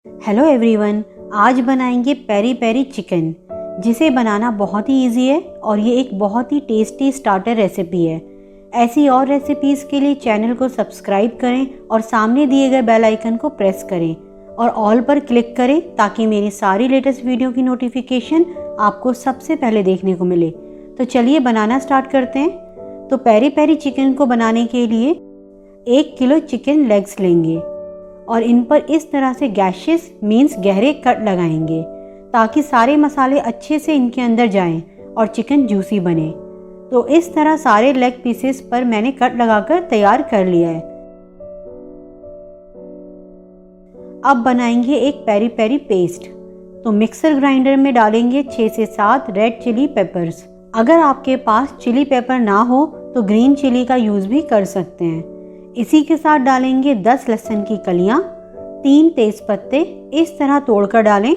Hello everyone, आज बनाएंगे peri peri chicken, जिसे बनाना बहुत ही इजी है और ये एक बहुत ही टेस्टी स्टार्टर रेसिपी है। ऐसी और रेसिपीज़ के लिए चैनल को सब्सक्राइब करें और सामने दिए गए बेल आइकन को प्रेस करें और ऑल पर क्लिक करें ताकि मेरी सारी लेटेस्ट वीडियो की नोटिफिकेशन आपको सबसे पहले देखने को मिले। तो चलिए बनाना स्टार्ट करते हैं। तो पेरी पेरी चिकन को बनाने के लिए 1 किलो चिकन लेग्स लेंगे और इन पर इस तरह से गैशियस मीन्स गहरे कट लगाएंगे ताकि सारे मसाले अच्छे से इनके अंदर जाएं और चिकन जूसी बने। तो इस तरह सारे लेग पीसेस पर मैंने कट लगाकर तैयार कर लिया है। अब बनाएंगे एक पेरी पेरी पेस्ट। तो मिक्सर ग्राइंडर में डालेंगे 6 से 7 रेड चिली पेपर्स। अगर आपके पास चिली पेपर ना हो तो ग्रीन चिली का यूज़ भी कर सकते हैं। इसी के साथ डालेंगे 10 लहसुन की कलियां, 3 तेज पत्ते इस तरह तोड़कर डालें,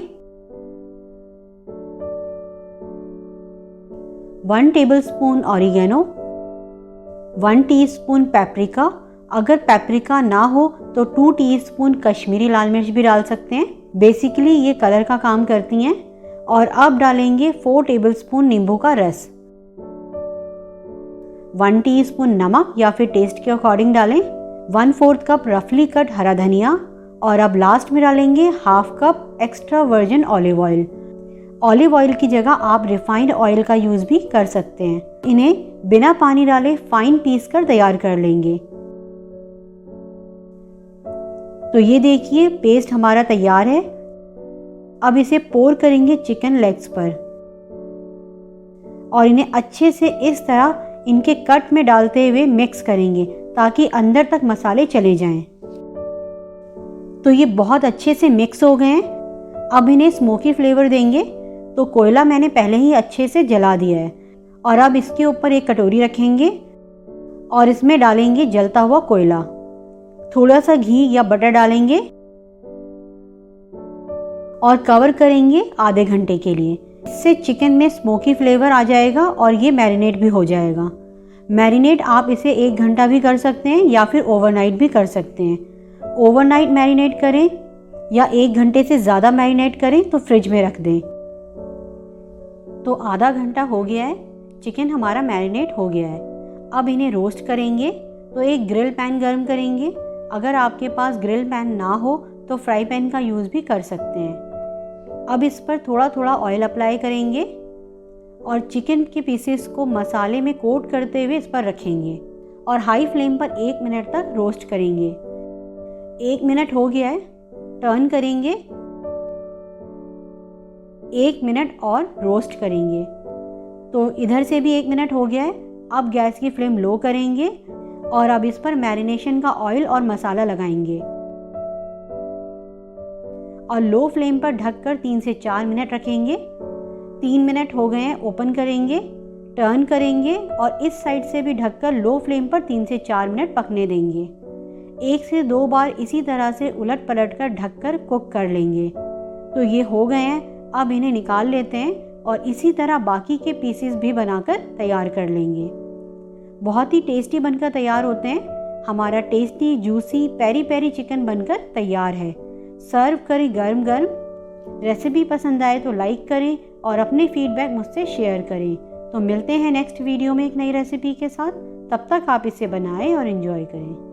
1 टेबलस्पून ऑरिगेनो, 1 टीस्पून पेपरिका। अगर पेपरिका ना हो तो 2 टीस्पून कश्मीरी लाल मिर्च भी डाल सकते हैं। बेसिकली ये कलर का काम करती हैं। और अब डालेंगे 4 टेबलस्पून नींबू का रस, 1 टीस्पून नमक या फिर टेस्ट के अकॉर्डिंग डालें, 1/4 कप रफली कट हरा धनिया और अब लास्ट में डालेंगे 1/2 cup extra virgin olive oil. Olive oil की जगह आप रिफाइंड ऑयल का यूज़ भी कर सकते हैं। इन्हें बिना पानी डाले फाइन पीस कर तैयार कर लेंगे। तो ये देखिए पेस्ट हमारा तैयार है। अब इसे पोर करेंगे चिकन लेग्स पर और इन्हें अच्छे से इस तरह इनके कट में डालते हुए मिक्स करेंगे ताकि अंदर तक मसाले चले जाएं। तो ये बहुत अच्छे से मिक्स हो गए हैं। अब इन्हें स्मोकी फ्लेवर देंगे। तो कोयला मैंने पहले ही अच्छे से जला दिया है और अब इसके ऊपर एक कटोरी रखेंगे और इसमें डालेंगे जलता हुआ कोयला। थोड़ा सा घी या बटर डालेंगे और कवर करेंगे आधे घंटे के लिए। इससे चिकन में स्मोकी फ्लेवर आ जाएगा और ये मैरिनेट भी हो जाएगा। मैरिनेट आप इसे 1 घंटा भी कर सकते हैं या फिर ओवरनाइट भी कर सकते हैं। ओवरनाइट मैरिनेट करें या 1 घंटे से ज़्यादा मैरिनेट करें तो फ्रिज में रख दें। तो आधा घंटा हो गया है, चिकन हमारा मैरिनेट हो गया है। अब इन्हें रोस्ट करेंगे। तो एक ग्रिल पैन गर्म करेंगे। अगर आपके पास ग्रिल पैन ना हो तो फ्राई पैन का यूज़ भी कर सकते हैं। अब इस पर थोड़ा थोड़ा ऑयल अप्लाई करेंगे और चिकन के पीसेस को मसाले में कोट करते हुए इस पर रखेंगे और हाई फ्लेम पर 1 मिनट तक रोस्ट करेंगे। 1 मिनट हो गया है, टर्न करेंगे, 1 मिनट और रोस्ट करेंगे। तो इधर से भी 1 मिनट हो गया है। अब गैस की फ्लेम लो करेंगे और अब इस पर मैरिनेशन का ऑयल और मसाला लगाएंगे और लो फ्लेम पर ढककर 3 से 4 मिनट रखेंगे। 3 मिनट हो गए हैं, ओपन करेंगे, टर्न करेंगे और इस साइड से भी ढककर लो फ्लेम पर 3 से 4 मिनट पकने देंगे। 1 से 2 बार इसी तरह से उलट पलट कर ढककर कुक कर लेंगे। तो ये हो गए हैं। अब इन्हें निकाल लेते हैं और इसी तरह बाकी के पीसेस भी बनाकर तैयार कर लेंगे। बहुत ही टेस्टी बनकर तैयार होते हैं। हमारा tasty juicy peri peri chicken बनकर तैयार है। सर्व करें गरम गरम। रेसिपी पसंद आए तो लाइक करें और अपने फीडबैक मुझसे शेयर करें। तो मिलते हैं नेक्स्ट वीडियो में एक नई रेसिपी के साथ। तब तक आप इसे बनाएं और एंजॉय करें।